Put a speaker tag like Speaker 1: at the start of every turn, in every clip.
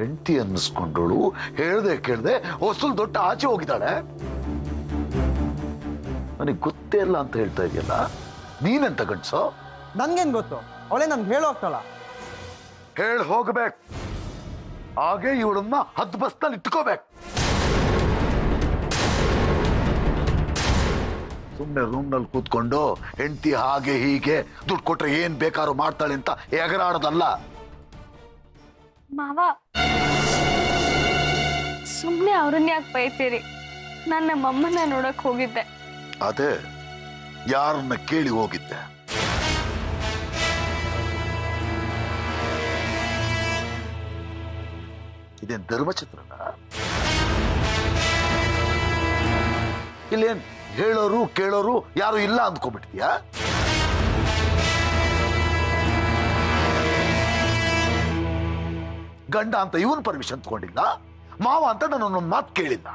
Speaker 1: ಹೆಂಡತಿ ಅನ್ನಿಸ್ಕೊಂಡಳು, ಹೇಳ್ದೆ ಕೇಳ್ದೆ ಹೊಸಲು ದೊಡ್ಡ ಆಚೆ ಹೋಗಿದ್ದಾಳೆ. ನನಗೆ ಗೊತ್ತೇ ಇಲ್ಲ ಅಂತ ಹೇಳ್ತಾ ಇದೆಯಲ್ಲ, ನೀನೆಂತ ಗಂಡ್ಸೋ?
Speaker 2: ನನ್ಗೇನ್ ಗೊತ್ತು? ಅವಳೇ ನನ್ಗೆ ಹೇಳಿ ಹೋಗ್ತಾಳ.
Speaker 1: ಹೇಳಿ ಹೋಗ್ಬೇಕು, ಹಾಗೆ ಇವಳನ್ನ ಹದ್ದು ಬಸ್ನಲ್ಲಿ ಇಟ್ಕೋಬೇಕು. ಸುಮ್ಮನೆ ರೂಮ್ನಲ್ಲಿ ಕೂತ್ಕೊಂಡು ಹೆಂಡತಿ ಹಾಗೆ ಹೀಗೆ ದುಡ್ಡು ಕೊಟ್ರೆ ಏನ್ ಬೇಕಾದ್ರೂ ಮಾಡ್ತಾಳೆ ಅಂತ ಎಗರಾಡೋದಲ್ಲ.
Speaker 3: ಮಾವ, ಸುಮ್ಮನೆ ಅವ್ರನ್ನ ಯಾಕೆ ಬೈತೀರಿ? ನಾನು ನಮ್ಮಮ್ಮನ ನೋಡಕ್ ಹೋಗಿದ್ದೆ.
Speaker 1: ಅದೇ, ಯಾರನ್ನ ಕೇಳಿ ಹೋಗಿದ್ದೆ? ಇದೇನ್ ಧರ್ಮಚಿತ್ರನ? ಇಲ್ಲೇನ್ ಹೇಳೋರು ಕೇಳೋರು ಯಾರು ಇಲ್ಲ ಅಂದ್ಕೊಂಡ್ಬಿಟ್ಟಿದ್ಯಾ? ಗಂಡ ಅಂತ ಇವನ್ ಪರ್ಮಿಷನ್ ತಗೊಂಡಿಲ್ಲ, ಮಾವ ಅಂತ ನನ್ನೊಂದು ಮಾತು ಕೇಳಿಲ್ಲ.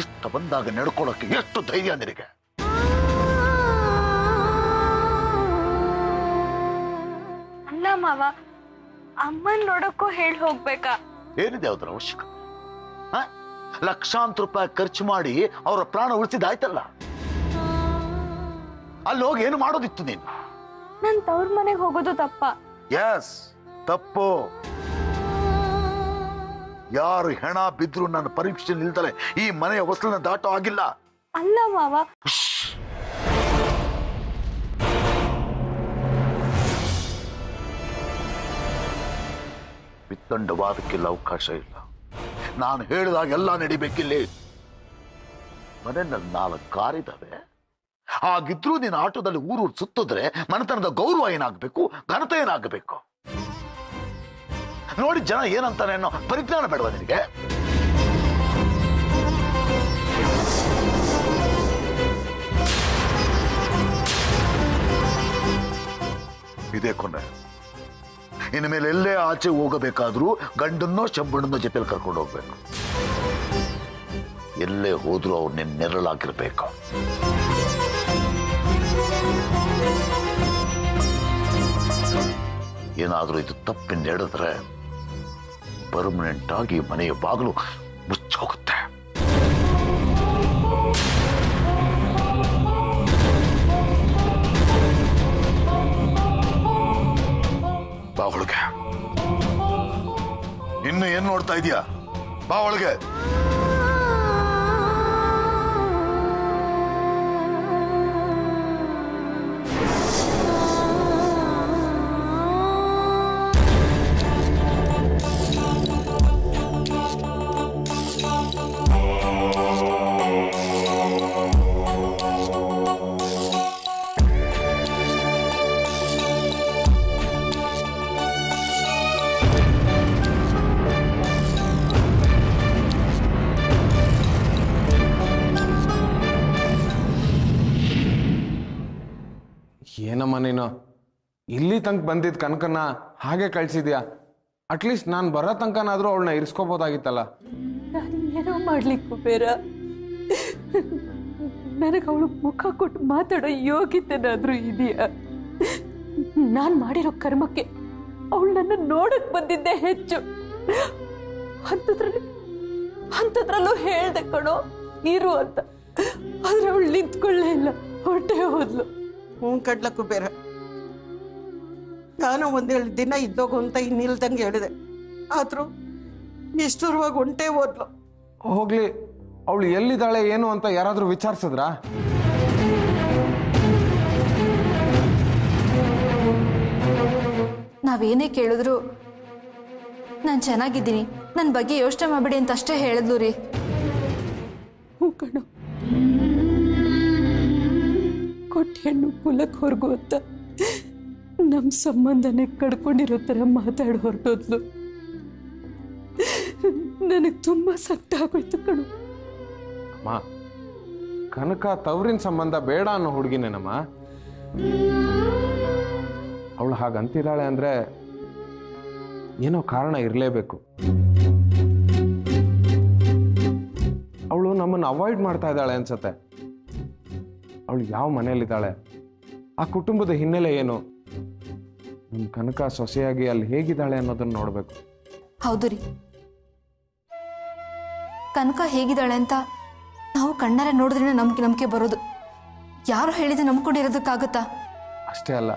Speaker 1: ಇಷ್ಟ ಬಂದಾಗ ನಡ್ಕೊಳ್ಳೋಕೆ ಎಷ್ಟು ಧೈರ್ಯ ನಿನಗೆ?
Speaker 3: ಅಲ್ಲ ಮಾವ, ಅಮ್ಮನ್ ನೋಡಕ್ಕೂ ಹೇಳಿ ಹೋಗ್ಬೇಕಾ?
Speaker 1: ಏನಿದೆ ಅದರ ಅವಶ್ಯಕತೆ? ಲಕ್ಷಾಂತರ ರೂಪಾಯಿ ಖರ್ಚು ಮಾಡಿ ಅವರ ಪ್ರಾಣ ಉಳಿಸಿದಾಯ್ತಲ್ಲ, ಅಲ್ಲಿ ಹೋಗಿ ಏನು ಮಾಡೋದಿತ್ತು ನೀನು?
Speaker 3: ನನ್ ತವ್ರ ಮನೆಗೆ ಹೋಗೋದು ತಪ್ಪ?
Speaker 1: ಎಸ್, ತಪ್ಪು. ಯಾರು ಹೆಣ ಬಿದ್ರು ನನ್ನ ಪರೀಕ್ಷೆ ನಿಲ್ತಲೆ ಈ ಮನೆಯ ಹೊಸಲನ್ನ ದಾಟೋ ಆಗಿಲ್ಲ.
Speaker 3: ಅಲ್ಲ ಮಾವ,
Speaker 1: ವಿತ್ತಂಡವಾದಕ್ಕೆಲ್ಲ ಅವಕಾಶ ಇಲ್ಲ. ನಾನು ಹೇಳಿದಾಗ ಎಲ್ಲ ನಡಿಬೇಕಿಲ್ಲಿ. ಮನೆಯಲ್ಲಿ 4 ಕಾರಿದ್ದಾವೆ. ಹಾಗಿದ್ರೂ ನೀನು ಆಟೋದಲ್ಲಿ ಊರು ಸುತ್ತಿದ್ರೆ ಮನೆತನದ ಗೌರವ ಏನಾಗಬೇಕು, ಘನತೆ ಏನಾಗಬೇಕು? ನೋಡಿ ಜನ ಏನಂತಾನೆ ಅನ್ನೋ ಪರಿಜ್ಞಾನ ಬೇಡವಾ ನಿನಗೆ? ಇದೇ ಕೊನೆ. ಇನ್ನು ಮೇಲೆ ಎಲ್ಲೇ ಆಚೆ ಹೋಗಬೇಕಾದ್ರೂ ಗಂಡನ್ನೋ ಶಂಬಣ್ಣನೋ ಜೊತೆಲಿ ಕರ್ಕೊಂಡು ಹೋಗ್ಬೇಕು. ಎಲ್ಲೇ ಹೋದ್ರೂ ಅವ್ರು ನಿನ್ನ ನೆರಳಾಗಿರ್ಬೇಕು. ಏನಾದ್ರೂ ಇದು ತಪ್ಪಿ ನಡೆದ್ರೆ ಪರ್ಮನೆಂಟ್ ಆಗಿ ಮನೆಯ ಬಾಗಿಲು ಮುಚ್ಚೋಗುತ್ತೆ. ಬಾ ಒಳಗೆ. ಇನ್ನು ಏನ್ ನೋಡ್ತಾ ಇದೀಯಾ? ಬಾ ಒಳಗೆ.
Speaker 4: ಏನಮ್ಮ ನೀನು ಇಲ್ಲಿ ತನಕ ಬಂದಿದ್ದ ಕನಕನ್ನ ಹಾಗೆ ಕಳ್ಸಿದ್ಯಾ? ಅಟ್ಲೀಸ್ಟ್ ನಾನು ಬರೋ ತನಕನಾದ್ರೂ ಅವಳನ್ನ ಇರಿಸ್ಕೋಬೋದಾಗಿತ್ತಲ್ಲ.
Speaker 5: ನಾನು ಏನೋ ಮಾಡ್ಲಿಕ್ಕೂ ಬೇಡ. ನನಗೆ ಅವಳು ಮುಖ ಕೊಟ್ಟು ಮಾತಾಡೋ ಯೋಗ್ಯತೆನಾದ್ರೂ ಇದೆಯಾ? ನಾನು ಮಾಡಿರೋ ಕರ್ಮಕ್ಕೆ ಅವಳು ನನ್ನ ನೋಡಕ್ ಬಂದಿದ್ದೆ ಹೆಚ್ಚು. ಅಂಥದ್ರಲ್ಲೂ ಹೇಳ್ದೆ ಕಣೋ ಇರು ಅಂತ. ಆದ್ರೆ ಅವಳು ನಿಂತ್ಕೊಳ್ಳೇ ಇಲ್ಲ, ಹೊರಟೆ ಹೋದ್ಲು.
Speaker 6: ಕಡ್ಲಕ್ಕೂ ಬೇರೆ. ನಾನು 1-2 ದಿನ ಇದ್ದೋಗು ಅಂತ ಇನ್ನಿಲ್ದಂಗೆ ಹೇಳಿದೆ. ಆದ್ರೂ ನಿಷ್ಠುರವಾಗಿ ಹೊಂಟೇ ಹೋದ್ಲು.
Speaker 4: ಹೋಗ್ಲಿ, ಅವಳು ಎಲ್ಲಿದ್ದಾಳೆ ಏನು ಅಂತ ಯಾರಾದ್ರೂ ವಿಚಾರಿಸಿದ್ರಾ?
Speaker 7: ನಾವೇನೇ ಕೇಳಿದ್ರು ನಾನು ಚೆನ್ನಾಗಿದ್ದೀನಿ, ನನ್ನ ಬಗ್ಗೆ ಯೋಚನೆ ಮಾಡಬೇಡಿ ಅಂತ ಅಷ್ಟೇ ಹೇಳಿದ್ಲು ರೀ.
Speaker 5: ಕಣ ಕೊಟ್ಟ ಹೆಣ್ಣು ಕುಲಕ್ಕೆ ಹೊರಗು ಅಂತ ನಮ್ಮ ಸಂಬಂಧನೇ ಕಡ್ಕೊಂಡಿರೋ ಥರ ಮಾತಾಡಿ ಹೊರಟೋದ್ಲು. ನನಗೆ ತುಂಬಾ ಸಂಕಟ ಆಗೋಯ್ತು ಕಣು.
Speaker 4: ಅಮ್ಮ, ಕನಕ ತವರಿನ ಸಂಬಂಧ ಬೇಡ ಅನ್ನೋ ಹುಡುಗಿನೇನಮ್ಮ. ಅವಳು ಹಾಗಂತಿದ್ದಾಳೆ ಅಂದ್ರೆ ಏನೋ ಕಾರಣ ಇರಲೇಬೇಕು. ಅವಳು ನಮ್ಮನ್ನು ಅವಾಯ್ಡ್ ಮಾಡ್ತಾ ಇದ್ದಾಳೆ ಅನ್ಸತ್ತೆ. ಅವಳು ಯಾವ ಮನೆಯಲ್ಲಿದ್ದಾಳೆ, ಆ ಕುಟುಂಬದ ಹಿನ್ನೆಲೆ ಏನು, ನಮ್ಮ ಕನಕ ಸೊಸೆಯಾಗಿ ಅಲ್ಲಿ ಹೇಗಿದ್ದಾಳೆ ಅನ್ನೋದನ್ನ ನೋಡ್ಬೇಕು.
Speaker 7: ಹೌದು ರೀ, ಕನಕ ಹೇಗಿದ್ದಾಳೆ ಅಂತ ನಾವು ಕಣ್ಣಾರೆ ನೋಡಿದ್ರೆ ನಂಬಿಕೆ ಬರೋದು. ಯಾರು ಹೇಳಿದ್ರೆ ನಂಬ್ಕೊಂಡಿರೋದಕ್ಕಾಗತ್ತಾ?
Speaker 4: ಅಷ್ಟೇ ಅಲ್ಲ,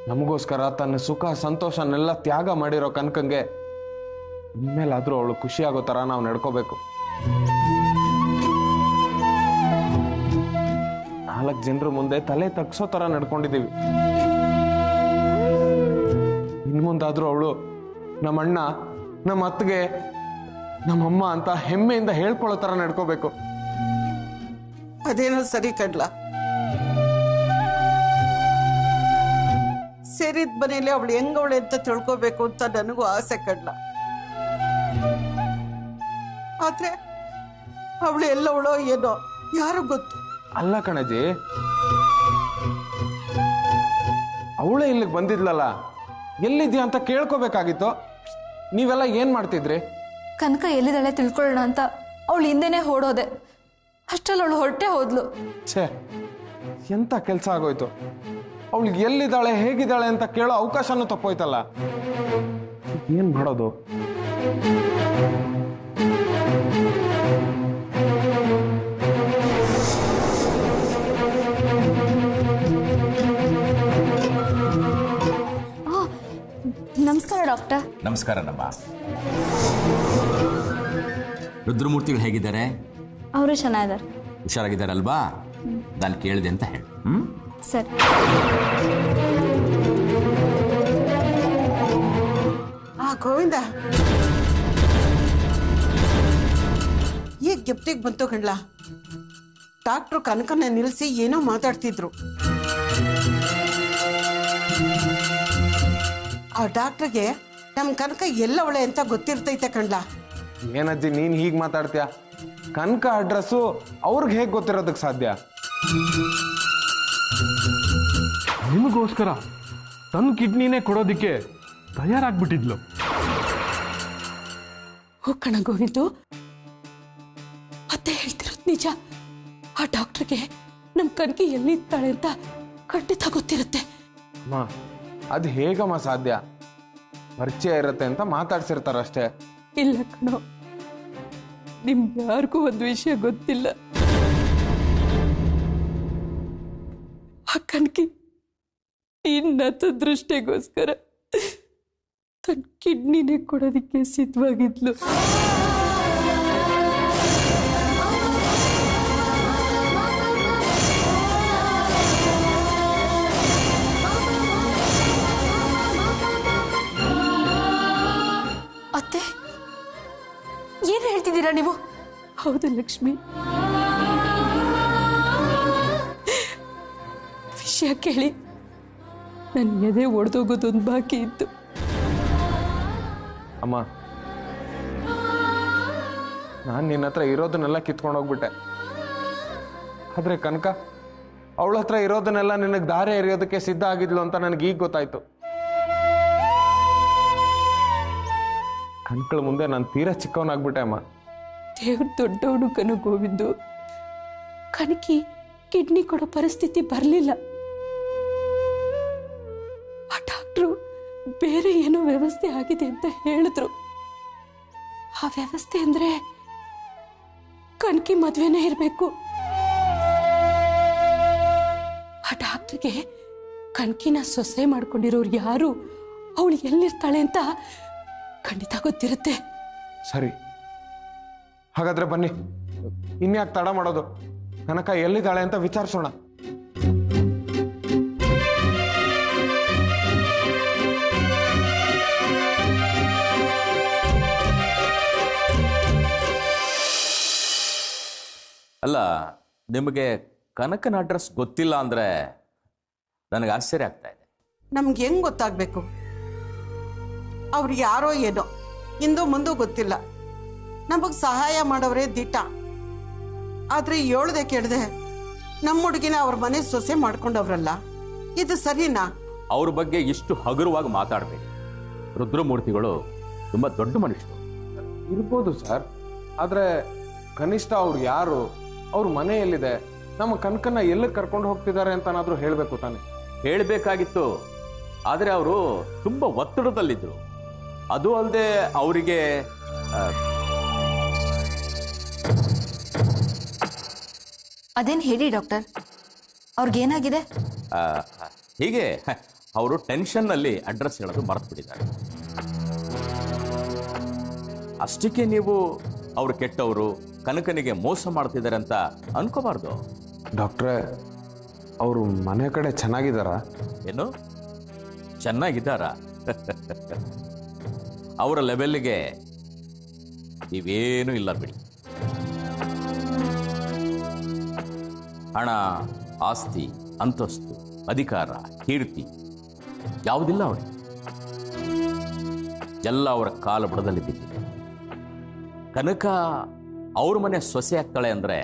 Speaker 4: ನಮಗೋಸ್ಕರ ತನ್ನ ಸುಖ ಸಂತೋಷನೆಲ್ಲ ತ್ಯಾಗ ಮಾಡಿರೋ ಕನಕಂಗೆ ಇನ್ಮೇಲಾದ್ರೂ ಅವಳು ಖುಷಿಯಾಗೋ ತರ ನಾವು ನಡ್ಕೋಬೇಕು. 4 ಜನರ ಮುಂದೆ ತಲೆ ತಗ್ಸೋ ತರ ನಡ್ಕೊಂಡಿದ್ದೀವಿ. ಇನ್ ಮುಂದಾದ್ರೂ ಅವಳು ನಮ್ಮಣ್ಣ, ನಮ್ಮ ಅತ್ತಿಗೆ, ನಮ್ಮಮ್ಮ ಅಂತ ಹೆಮ್ಮೆಯಿಂದ ಹೇಳ್ಕೊಳ್ಳೋ ತರ ನಡ್ಕೋಬೇಕು.
Speaker 6: ಅದೇನೋ ಸರಿ ಕಡ್ಲ. ಸೇರಿದ ಮನೇಲಿ ಅವಳು ಹೆಂಗವಳೆ ಅಂತ ತಿಳ್ಕೋಬೇಕು ಅಂತ ನನಗೂ ಆಸೆ ಕಡ್ಲ. ಆದ್ರೆ ಅವಳು ಎಲ್ಲವಳೋ ಏನೋ ಯಾರು ಗೊತ್ತು.
Speaker 4: ಅಲ್ಲ ಕಣಜಿ, ಅವಳೇ ಇಲ್ಲಿಗೆ ಬಂದಿದ್ಲಲ್ಲ, ಎಲ್ಲಿದ್ಯಾ ಅಂತ ಕೇಳ್ಕೋಬೇಕಾಗಿತ್ತು. ನೀವೆಲ್ಲ ಏನ್ ಮಾಡ್ತಿದ್ರಿ?
Speaker 7: ಕನಕ ಎಲ್ಲಿದ್ದಾಳೆ ತಿಳ್ಕೊಳ್ಳೋಣ ಅಂತ ಅವಳು ಹಿಂದೆನೆ ಓಡೋದೆ. ಅಷ್ಟರಲ್ಲಿ ಅವಳು ಹೊರಟೆ ಹೋದ್ಲು.
Speaker 4: ಛೇ, ಎಂತ ಕೆಲಸ ಆಗೋಯ್ತು. ಅವಳಿಗೆ ಎಲ್ಲಿದ್ದಾಳೆ ಹೇಗಿದ್ದಾಳೆ ಅಂತ ಕೇಳೋ ಅವಕಾಶನೂ ತಪ್ಪೋಯ್ತಲ್ಲ. ಏನ್ ಮಾಡೋದು?
Speaker 3: ನಮಸ್ಕಾರ ಡಾಕ್ಟರ್.
Speaker 8: ನಮಸ್ಕಾರ ನಮ್ಮ ರುದ್ರಮೂರ್ತಿಗಳು ಹೇಗಿದ್ದಾರೆ?
Speaker 3: ಅವರು ಚೆನ್ನಾಗಿದ್ದಾರೆ.
Speaker 8: ಹುಷಾರಾಗಿದ್ದಾರಲ್ವಾ? ನಾನು ಕೇಳಿದೆ ಅಂತ ಹೇಳಿ.
Speaker 3: ಸರಿ.
Speaker 6: ಗೋವಿಂದ ಈಗ ಗೆಪ್ತಿಗೆ ಬಂತು ಕಣ್ಲ. ಡಾಕ್ಟ್ರು ಕನಕನ ನಿಲ್ಲಿಸಿ ಏನೋ ಮಾತಾಡ್ತಿದ್ರು. ಆ ಡಾಕ್ಟ್ರಿಗೆ ನಮ್ ಕನಕ ಎಲ್ಲವಳೆ ಅಂತ ಗೊತ್ತಿರ್ತೈತೆ ಕಣ್ಲ.
Speaker 4: ಏನಜ್ಜಿ ನೀನ್ ಹೀಗ್ ಮಾತಾಡ್ತೀಯ? ಕನಕ ಅಡ್ರೆಸ್ಸು ಅವ್ರಿಗೆ ಹೇಗೆ ಗೊತ್ತಿರೋದಕ್ಕೆ ಸಾಧ್ಯ?
Speaker 9: ನಿಮಗೋಸ್ಕರ ತನ್ನ ಕಿಡ್ನಿನೇ ಕೊಡೋದಿಕ್ಕೆ ತಯಾರಾಗ್ಬಿಟ್ಟಿದ್ಲು.
Speaker 5: ಹೋಗೋಣ ಗೋವಿಂದು, ಅತ್ತೆ ಹೇಳ್ತಿರೋದು ನಿಜ. ಆ ಡಾಕ್ಟರ್ಗೆ ನಮ್ ಕನಕಿ ಎಲ್ಲಿರ್ತಾಳೆ ಅಂತ ಖಂಡಿತ ಗೊತ್ತಿರುತ್ತೆ.
Speaker 4: ಅಮ್ಮ, ಅದು ಹೇಗಮ್ಮ ಸಾಧ್ಯ? ಪರಿಚಯ ಇರುತ್ತೆ ಅಂತ ಮಾತಾಡ್ಸಿರ್ತಾರಷ್ಟೇ.
Speaker 5: ಇಲ್ಲ ಕಣೋ, ನಿಮ್ಗೆ ಯಾರಿಗೂ ಒಂದು ವಿಷಯ ಗೊತ್ತಿಲ್ಲ. ಆ ಕನಕಿ ನಿನ್ನತ ದೃಷ್ಟಿಗೋಸ್ಕರ ತನ್ನ ಕಿಡ್ನಿನೇ ಕೊಡೋದಿಕ್ಕೆ ಸಿದ್ಧವಾಗಿದ್ಲು.
Speaker 7: ಅತ್ತೆ, ಏನ್ ಹೇಳ್ತಿದ್ದೀರಾ ನೀವು?
Speaker 5: ಹೌದು ಲಕ್ಷ್ಮಿ, ವಿಷಯ ಕೇಳಿ ನನ್ನ ಎದೆ ಒಡೆದೋಗೋದೊಂದು ಬಾಕಿ ಇತ್ತು.
Speaker 4: ಅಮ್ಮ, ನಾನು ನಿನ್ನ ಹತ್ರ ಇರೋದನ್ನೆಲ್ಲ ಕಿತ್ಕೊಂಡೋಗ್ಬಿಟ್ಟೆ. ಆದ್ರೆ ಕನಕ ಅವಳ ಹತ್ರ ಇರೋದನ್ನೆಲ್ಲ ನಿನಗೆ ದಾರಿ ಎರೆಯೋದಕ್ಕೆ ಸಿದ್ಧ ಆಗಿದ್ಲು ಅಂತ ನನಗೆ ಈಗ ಗೊತ್ತಾಯ್ತು. ಕಣ್ಕಳ ಮುಂದೆ ನಾನು ತೀರಾ ಚಿಕ್ಕವನಾಗ್ಬಿಟ್ಟೆ ಅಮ್ಮ.
Speaker 5: ದೇವ್ರ ದೊಡ್ಡವನು ಕಣೋ ಗೋವಿಂದು. ಕನಕಿ ಕಿಡ್ನಿ ಕೊಡೋ ಪರಿಸ್ಥಿತಿ ಬರಲಿಲ್ಲ. ಆ ಡಾಕ್ಟ್ರು ಬೇರೆ ಏನೋ ವ್ಯವಸ್ಥೆ ಆಗಿದೆ ಅಂತ ಹೇಳಿದ್ರು. ಆ ವ್ಯವಸ್ಥೆ ಅಂದ್ರೆ ಕನಕಿ ಮದ್ವೆನೇ ಇರಬೇಕು. ಆ ಡಾಕ್ಟ್ರಿಗೆ ಕನಕಿನ ಸೊಸೆ ಮಾಡ್ಕೊಂಡಿರೋರು ಯಾರು, ಅವಳು ಎಲ್ಲಿರ್ತಾಳೆ ಅಂತ ಖಂಡಿತ ಗೊತ್ತಿರುತ್ತೆ.
Speaker 4: ಸರಿ, ಹಾಗಾದ್ರೆ ಬನ್ನಿ, ಇನ್ಯಾಕೆ ತಡ ಮಾಡೋದು? ಕನಕ ಎಲ್ಲಿದ್ದಾಳೆ ಅಂತ ವಿಚಾರಿಸೋಣ.
Speaker 8: ಅಲ್ಲ, ನಿಮಗೆ ಕನಕನ ಅಡ್ರೆಸ್ ಗೊತ್ತಿಲ್ಲ ಅಂದ್ರೆ ನನಗೆ ಆಶ್ಚರ್ಯ ಆಗ್ತಾ ಇದೆ.
Speaker 6: ನಮ್ಗೆ ಹೆಂಗ್ ಗೊತ್ತಾಗ್ಬೇಕು? ಅವ್ರು ಯಾರೋ ಏನೋ, ಇಂದು ಮುಂದೂ ಗೊತ್ತಿಲ್ಲ. ನಮಗ್ ಸಹಾಯ ಮಾಡೋರೇ ದಿಟ್ಟ. ಆದ್ರೆ ಹೇಳ್ದೆ ಕೇಳ್ದೆ ನಮ್ಮ ಹುಡುಗಿನ ಅವ್ರ ಮನೆ ಸೊಸೆ ಮಾಡ್ಕೊಂಡವ್ರಲ್ಲ, ಇದು ಸರಿನಾ?
Speaker 8: ಅವ್ರ ಬಗ್ಗೆ ಇಷ್ಟು ಹಗುರವಾಗಿ ಮಾತಾಡಬೇಡಿ. ರುದ್ರಮೂರ್ತಿಗಳು ತುಂಬಾ ದೊಡ್ಡ ಮನುಷ್ಯರು.
Speaker 4: ಇರ್ಬೋದು ಸರ್, ಆದ್ರೆ ಕನಿಷ್ಠ ಅವ್ರು ಯಾರು, ಅವ್ರ ಮನೆ ಎಲ್ಲಿದೆ, ನಮ್ಮ ಕನಕನ್ನ ಎಲ್ಲಿ ಕರ್ಕೊಂಡು ಹೋಗ್ತಿದ್ದಾರೆ ಅಂತನಾದ್ರೂ ಹೇಳ್ಬೇಕು ತಾನೆ.
Speaker 8: ಹೇಳಬೇಕಾಗಿತ್ತು, ಆದರೆ ಅವರು ತುಂಬ ಒತ್ತಡದಲ್ಲಿದ್ದರು. ಅದು ಅಲ್ಲದೆ ಅವರಿಗೆ
Speaker 7: ಅದೇನು ಹೇಳಿ ಡಾಕ್ಟರ್, ಅವ್ರಿಗೇನಾಗಿದೆ?
Speaker 8: ಹೀಗೆ ಅವರು ಟೆನ್ಷನ್ನಲ್ಲಿ ಅಡ್ರೆಸ್ ಹೇಳೋದು ಮರೆತು ಬಿಟ್ಟಿದ್ದಾರೆ. ಅಷ್ಟಕ್ಕೆ ನೀವು ಅವರು ಕೆಟ್ಟವರು, ಕನಕನಿಗೆ ಮೋಸ ಮಾಡ್ತಿದ್ದಾರೆ ಅಂತ ಅನ್ಕೋಬಾರ್ದು.
Speaker 4: ಡಾಕ್ಟ್ರೇ, ಅವರು ಮನೆ ಕಡೆ ಚೆನ್ನಾಗಿದ್ದಾರಾ?
Speaker 8: ಏನು ಚೆನ್ನಾಗಿದ್ದಾರಾ? ಅವರ ಲೆವೆಲ್ಗೆ ನೀವೇನೂ ಇಲ್ಲ ಬಿಡಿ. ಹಣ, ಆಸ್ತಿ, ಅಂತಸ್ತು, ಅಧಿಕಾರ, ಕೀರ್ತಿ ಯಾವುದಿಲ್ಲ ಅವರಿಗೆ. ಎಲ್ಲ ಅವರ ಕಾಲ ಬುಡದಲ್ಲಿ ಬಿದ್ದಿದೆ. ಕನಕ ಅವ್ರ ಮನೆ ಸೊಸೆ ಆಗ್ತಾಳೆ ಅಂದ್ರೆ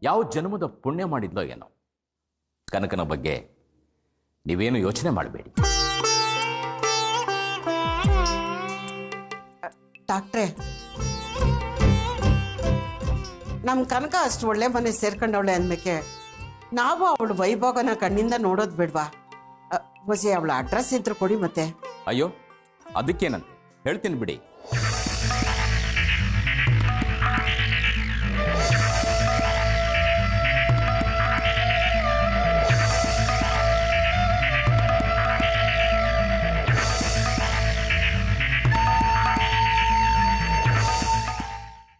Speaker 8: ಯಾವ ಜನ್ಮದ ಪುಣ್ಯ ಮಾಡಿದ್ಲೋ ಏನೋ. ಕನಕನ ಬಗ್ಗೆ ನೀವೇನು ಯೋಚನೆ ಮಾಡಬೇಡಿ.
Speaker 6: ಡಾಕ್ಟ್ರೇ, ನಮ್ಮ ಕನಕ ಅಷ್ಟು ಒಳ್ಳೆ ಮನೆ ಸೇರ್ಕೊಂಡವಳೆ ಅಂದಮೇಲೆ ನಾವು ಅವಳು ವೈಭೋಗನ ಕಣ್ಣಿಂದ ನೋಡೋದು ಬೇಡ್ವಾ? ಹೊಸಿ ಅವಳ ಅಡ್ರೆಸ್ ಇದ್ರು ಕೊಡಿ ಮತ್ತೆ.
Speaker 8: ಅಯ್ಯೋ, ಅದಕ್ಕೇನಂತೆ, ಹೇಳ್ತೀನಿ ಬಿಡಿ.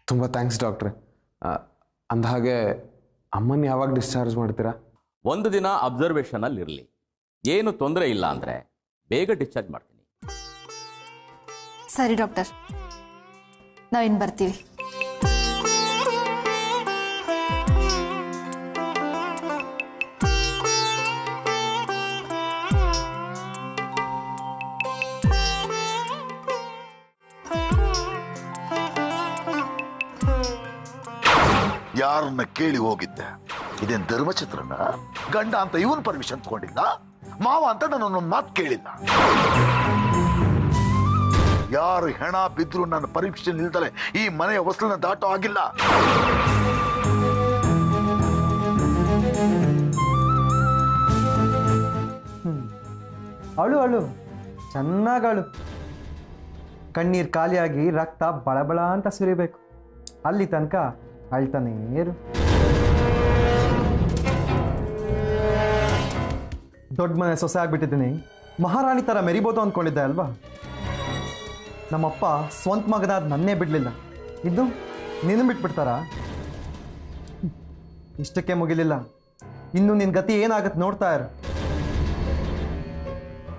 Speaker 4: ತುಂಬ ಥ್ಯಾಂಕ್ಸ್ ಡಾಕ್ಟ್ರೆ. ಅಂದಹಾಗೆ ಅಮ್ಮನ ಯಾವಾಗ ಡಿಸ್ಚಾರ್ಜ್ ಮಾಡ್ತೀರಾ?
Speaker 8: ಒಂದು ದಿನ ಅಬ್ಸರ್ವೇಷನಲ್ಲಿ ಇರಲಿ. ಏನು ತೊಂದರೆ ಇಲ್ಲ ಅಂದರೆ ಬೇಗ ಡಿಸ್ಚಾರ್ಜ್ ಮಾಡ್ತೀನಿ.
Speaker 7: ಸರಿ ಡಾಕ್ಟರ್, ನಾವಿನ್ನು ಬರ್ತೀವಿ.
Speaker 1: ಯಾರನ್ನ ಕೇಳಿ ಹೋಗಿದ್ದೆ? ಇದೇನ್ ಧರ್ಮಚಿತ್ರನ? ಗಂಡ ಅಂತ ಇವನ್ ಪರ್ಮಿಷನ್ ತಗೊಂಡಿಲ್ಲ, ಮಾವ ಅಂತ ನನ್ನೊಂದು ಮಾತು ಕೇಳಿಲ್ಲ. ಯಾರು ಹೆಣ ಬಿದ್ರು ನನ್ನ ಪರ್ಮಿಷನ್ ಇಲ್ದಲೆ ಈ ಮನೆಯ ಹೊಸಲನ್ನ ದಾಟೋ ಆಗಿಲ್ಲ.
Speaker 2: ಅಳು ಅಳು, ಚೆನ್ನಾಗಳು. ಕಣ್ಣೀರು ಖಾಲಿಯಾಗಿ ರಕ್ತ ಬಳಬಳ ಅಂತ ಸುರಿಬೇಕು. ಅಲ್ಲಿ ತನಕ ಅಳ್ತಾನೇ ಇರು. ದೊಡ್ಡ ಮನೆ ಸೊಸೆ ಆಗ್ಬಿಟ್ಟಿದ್ದೀನಿ, ಮಹಾರಾಣಿ ಥರ ಮೆರಿಬೋದು ಅಂದ್ಕೊಂಡಿದ್ದೆ ಅಲ್ವಾ? ನಮ್ಮಪ್ಪ ಸ್ವಂತ ಮಗನಾದ ನನ್ನೇ ಬಿಡಲಿಲ್ಲ, ಇದು ನೀನು ಬಿಟ್ಬಿಡ್ತಾರಾ? ಇಷ್ಟಕ್ಕೆ ಮುಗಿಲಿಲ್ಲ, ಇನ್ನು ನಿನ್ನ ಗತಿ ಏನಾಗತ್ತೆ ನೋಡ್ತಾ ಇರು.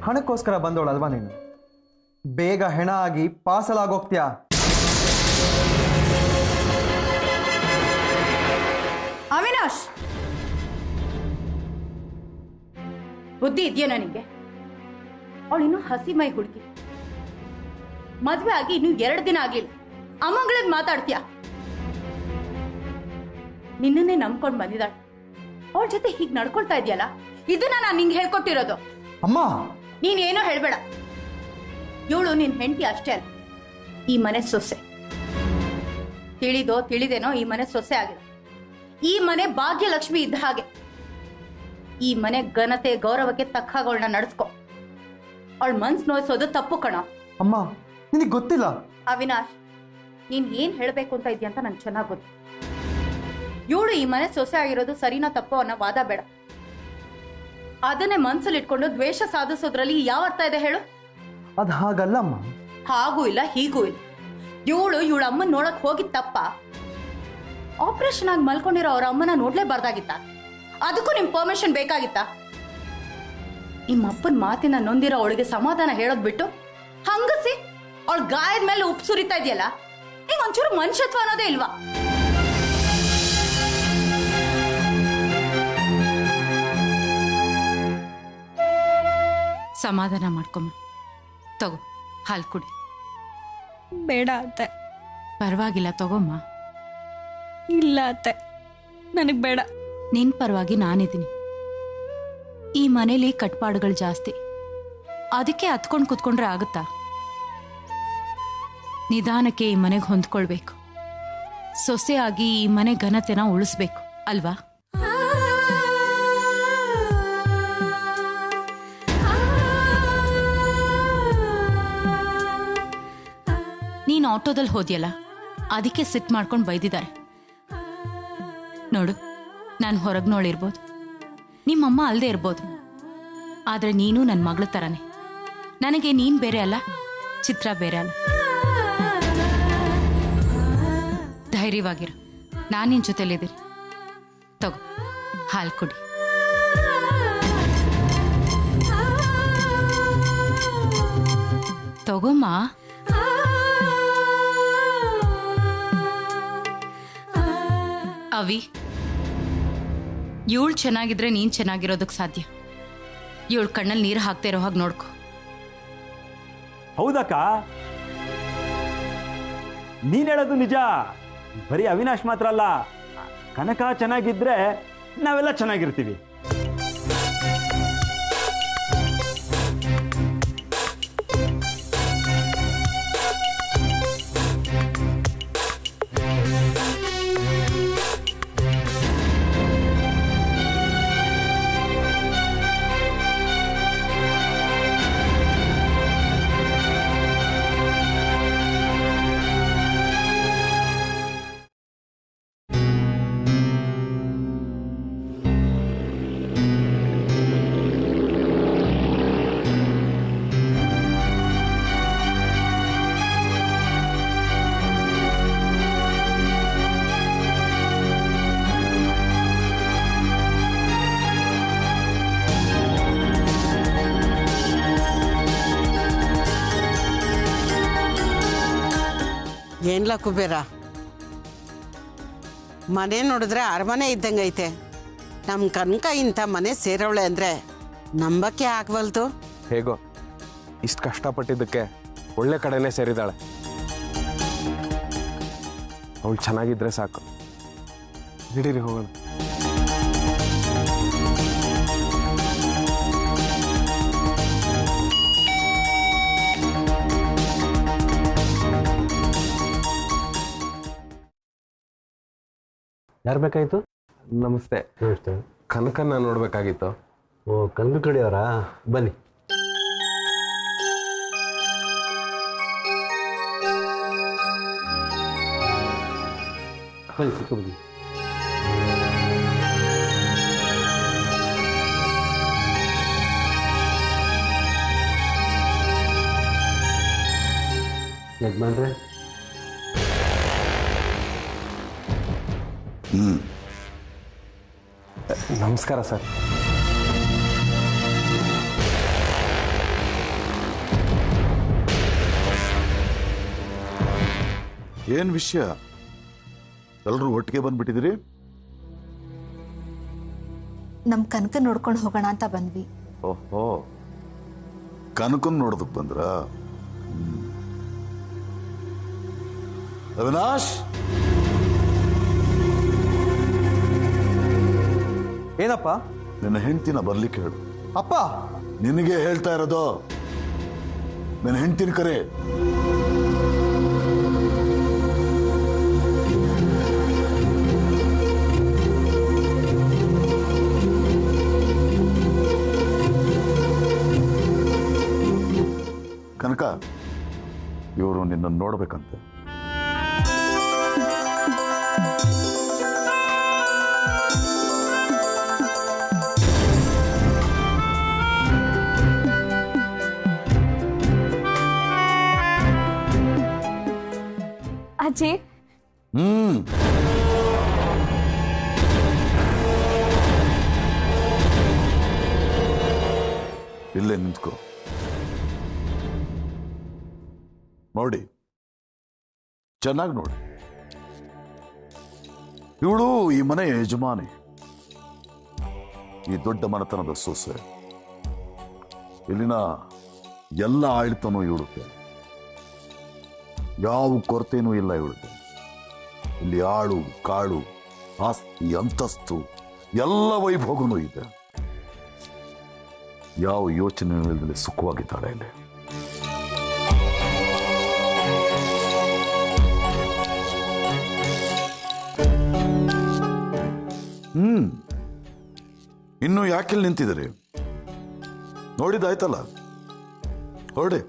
Speaker 2: ಹಣಕ್ಕೋಸ್ಕರ ಬಂದವಳಲ್ವಾ ನೀನು? ಬೇಗ ಹೆಣ ಆಗಿ ಪಾಸಲಾಗೋಗ್ತೀಯಾ?
Speaker 5: ಅವಿನಾಶ್, ಬುದ್ಧಿ ಇದೆಯಾ ನನಗೆ? ಅವಳಿನ್ನೂ ಹಸಿ ಮೈ ಹುಡುಗಿ, ಮದ್ವೆ ಆಗಿ ಇನ್ನು 2 ದಿನ ಆಗ್ಲಿಲ್ಲ, ಅಮ್ಮಗಳದ್ ಮಾತಾಡ್ತೀಯ? ನಿನ್ನನ್ನೇ ನಂಬ್ಕೊಂಡು ಬಂದಿದ್ದಾಳೆ, ಅವಳ ಜೊತೆ ಹೀಗೆ ನಡ್ಕೊಳ್ತಾ ಇದೆಯಲ್ಲ, ಇದನ್ನ ನಾನು ನಿಂಗೆ ಹೇಳ್ಕೊಟ್ಟಿರೋದು.
Speaker 2: ಅಮ್ಮ,
Speaker 5: ನೀನೇನೋ ಹೇಳ್ಬೇಡ. ಇವಳು ನಿನ್ ಹೆಂಡತಿ ಅಷ್ಟೇ ಅಲ್ಲ, ಈ ಮನೆ ಸೊಸೆ. ತಿಳಿದೋ ತಿಳಿದೇನೋ ಈ ಮನೆ ಸೊಸೆ ಆಗಿದೆ. ಈ ಮನೆ ಭಾಗ್ಯಲಕ್ಷ್ಮಿ ಇದ್ದ ಹಾಗೆ. ಈ ಮನೆ ಘನತೆ ಗೌರವಕ್ಕೆ ತಕ್ಕ ಹಾಗೆ ನಡೆಸ್ಕೊ. ಅವಳ ಮನ್ಸು ನೋಯಿಸೋದು ತಪ್ಪು ಕಣ.
Speaker 2: ಅಮ್ಮ, ನಿನಗೆ ಗೊತ್ತಿಲ್ಲ.
Speaker 5: ಅವಿನಾಶ್, ನೀನ್ ಏನ್ ಹೇಳ್ಬೇಕು ಅಂತ ಇದೆಯಾ ಅಂತ ನಂಗೆ ಚೆನ್ನಾಗಿ ಗೊತ್ತು. ಇವಳು ಈ ಮನೆ ಸೊಸೆ ಆಗಿರೋದು ಸರಿನಾ ತಪ್ಪೋ ಅನ್ನೋ ವಾದ ಬೇಡ. ಅದನ್ನೇ ಮನ್ಸಲ್ಲಿ ಇಟ್ಕೊಂಡು ದ್ವೇಷ ಸಾಧಿಸೋದ್ರಲ್ಲಿ ಯಾವ ಅರ್ಥ ಇದೆ ಹೇಳು?
Speaker 2: ಅದು ಹಾಗಲ್ಲಮ್ಮ.
Speaker 5: ಹಾಗೂ ಇಲ್ಲ ಹೀಗೂ ಇಲ್ಲ. ಇವಳ ಅಮ್ಮನ್ ನೋಡಕ್ ಹೋಗಿದ್ ತಪ್ಪ? ಆಪರೇಷನ್ ಆಗಿ ಮಲ್ಕೊಂಡಿರೋ ಅವ್ರ ಅಮ್ಮನ ನೋಡ್ಲೇಬಾರ್ದಾಗಿತ್ತ? ಅದಕ್ಕೂ ನಿಮ್ ಪರ್ಮಿಷನ್ ಬೇಕಾಗಿತ್ತ? ನಿಮ್ಮಪ್ಪನ ಮಾತಿನ ನೊಂದಿರೋ ಅವಳಿಗೆ ಸಮಾಧಾನ ಹೇಳೋದ್ ಬಿಟ್ಟು ಹಂಗಸಿ ಅವಳ ಗಾಯದ ಮೇಲೆ ಉಪ್ಪು ಸುರಿತಾ ಇದೆಯಲ್ಲ, ಈಗ ಒಂಚೂರು ಮನುಷ್ಯತ್ವ ಅನ್ನೋದೇ ಇಲ್ವಾ? ಸಮಾಧಾನ ಮಾಡ್ಕೊಮ್ಮ. ತಗೋ, ಹಾಲು ಕುಡಿ.
Speaker 3: ಬೇಡ ಅತ್ತೆ.
Speaker 5: ಪರವಾಗಿಲ್ಲ, ತಗೋಮ್ಮ.
Speaker 3: ಇಲ್ಲ ಅತ್ತೆ, ನನಗೆ ಬೇಡ.
Speaker 5: ನಿನ್ ಪರವಾಗಿ ನಾನಿದ್ದೀನಿ. ಈ ಮನೇಲಿ ಕಟ್ಪಾಡುಗಳು ಜಾಸ್ತಿ, ಅದಕ್ಕೆ ಹತ್ಕೊಂಡು ಕುತ್ಕೊಂಡ್ರೆ ಆಗುತ್ತಾ? ನಿಧಾನಕ್ಕೆ ಈ ಮನೆಗೆ ಹೊಂದ್ಕೊಳ್ಬೇಕು. ಸೊಸೆಯಾಗಿ ಈ ಮನೆ ಘನತೆನ ಉಳಿಸ್ಬೇಕು ಅಲ್ವಾ?
Speaker 10: ನೀನು ಆಟೋದಲ್ಲಿ ಹೋದ್ಯಲ್ಲ ಅದಕ್ಕೆ ಸಿಟ್ ಮಾಡ್ಕೊಂಡು ಬೈದಿದ್ದಾರೆ. ನೋಡು, ನಾನು ಹೊರಗ್ನೋಳಿರ್ಬೋದು, ನಿಮ್ಮಮ್ಮ ಅಲ್ಲದೆ ಇರ್ಬೋದು, ಆದರೆ ನೀನು ನನ್ನ ಮಗಳ ಥರನೇ. ನನಗೆ ನೀನು ಬೇರೆ ಅಲ್ಲ, ಚಿತ್ರ ಬೇರೆ ಅಲ್ಲ. ಧೈರ್ಯವಾಗಿರು, ನಾನು ನಿನ್ನ ಜೊತೆಲಿದ್ದೀನಿ. ತಗೋ, ಹಾಲು ಕುಡಿ. ತಗೋಮ್ಮ. ಅವಿ, ಇವಳು ಚೆನ್ನಾಗಿದ್ರೆ ನೀನ್ ಚೆನ್ನಾಗಿರೋದಕ್ಕೆ ಸಾಧ್ಯ. ಇವಳು ಕಣ್ಣಲ್ಲಿ ನೀರು ಹಾಕ್ತಾ ಇರೋ ಹಾಗೆ ನೋಡ್ಕೊ.
Speaker 11: ಹೌದಕ್ಕ, ನೀನ್ ಹೇಳೋದು ನಿಜ. ಬರೀ ಅವಿನಾಶ್ ಮಾತ್ರ ಅಲ್ಲ, ಕನಕ ಚೆನ್ನಾಗಿದ್ರೆ ನಾವೆಲ್ಲ ಚೆನ್ನಾಗಿರ್ತೀವಿ.
Speaker 6: ಏನ್ಲ ಕುಬೇರ, ಮನೆ ನೋಡಿದ್ರೆ ಅರಮನೆ ಇದ್ದಂಗೈತೆ. ನಮ್ಮ ಕನಕ ಇಂಥ ಮನೆ ಸೇರವಳೆ ಅಂದರೆ ನಂಬಕ್ಕೆ ಆಗವಲ್ದು.
Speaker 4: ಹೇಗೋ ಇಷ್ಟು ಕಷ್ಟಪಟ್ಟಿದ್ದಕ್ಕೆ ಒಳ್ಳೆ ಕಡೆನೇ ಸೇರಿದಾಳೆ. ಅವಳು ಚೆನ್ನಾಗಿದ್ರೆ ಸಾಕು. ನಡೀರಿ ಹೋಗೋಣ.
Speaker 12: ಯಾರು ಬೇಕಾಯಿತು?
Speaker 4: ನಮಸ್ತೆ.
Speaker 12: ನಮಸ್ತೆ.
Speaker 4: ಕನಕನ್ನ ನೋಡ್ಬೇಕಾಗಿತ್ತು.
Speaker 12: ಓ, ಕನಕ ಕಡೆಯವರಾ? ಬನ್ನಿ. ಬನ್ನಿ, ಸಿಕ್ಕೋಬನ್ನಿ. ಯಜಮಾನ್ರೆ,
Speaker 4: ನಮಸ್ಕಾರ ಸರ್.
Speaker 1: ಏನ್ ವಿಷಯ? ಎಲ್ಲರೂ ಒಟ್ಟಿಗೆ ಬಂದ್ಬಿಟ್ಟಿದ್ದೀರಿ?
Speaker 7: ನಮ್ ಕನಕ ನೋಡ್ಕೊಂಡು ಹೋಗೋಣ ಅಂತ ಬಂದ್ವಿ.
Speaker 1: ಓಹೋ, ಕನಕನ್ ನೋಡೋದಕ್ ಬಂದ್ರ? ಅವಿನಾಶ್,
Speaker 2: ಏನಪ್ಪ?
Speaker 1: ನಿನ್ನ ಹೆಂಡ್ತಿನ ಬರ್ಲಿಕ್ಕೆ ಹೇಳು.
Speaker 2: ಅಪ್ಪ,
Speaker 1: ನಿನಗೆ ಹೇಳ್ತಾ ಇರೋದು. ನಿನ್ನ ಹೆಂಡ್ತಿನ ಕರೆ. ಕನಕ, ಇವರು ನಿನ್ನ ನೋಡ್ಬೇಕಂತೆ.
Speaker 3: ಅಜ್ಜಿ,
Speaker 1: ಇಲ್ಲೇ ನಿಂತ್ಕೋ. ನೋಡಿ, ಚೆನ್ನಾಗಿ ನೋಡಿ. ಇವಳು ಈ ಮನೆಯ ಯಜಮಾನಿ, ಈ ದೊಡ್ಡ ಮನೆತನದ ಸೊಸೆ. ಇಲ್ಲಿನ ಎಲ್ಲ ಆಡಳಿತನೂ ಇವಳುತ್ತೆ. ಯಾವ ಕೊರತೆನೂ ಇಲ್ಲ ಇವಳಿಗೆ. ಇಲ್ಲಿ ಆಳು ಕಾಳು, ಆಸ್ತಿ, ಅಂತಸ್ತು, ಎಲ್ಲ ವೈಭೋಗನೂ ಇದೆ. ಯಾವ ಯೋಚನೆ ಇಲ್ಲದೆ ಸುಖವಾಗಿದ್ದಾಳೆ ಇಲ್ಲಿ. ಇನ್ನು ಯಾಕೆಲ್ಲಿ ನಿಂತಿದ್ದೀರಿ? ನೋಡಿದಾಯ್ತಲ್ಲ, ಹೊರಡಿ.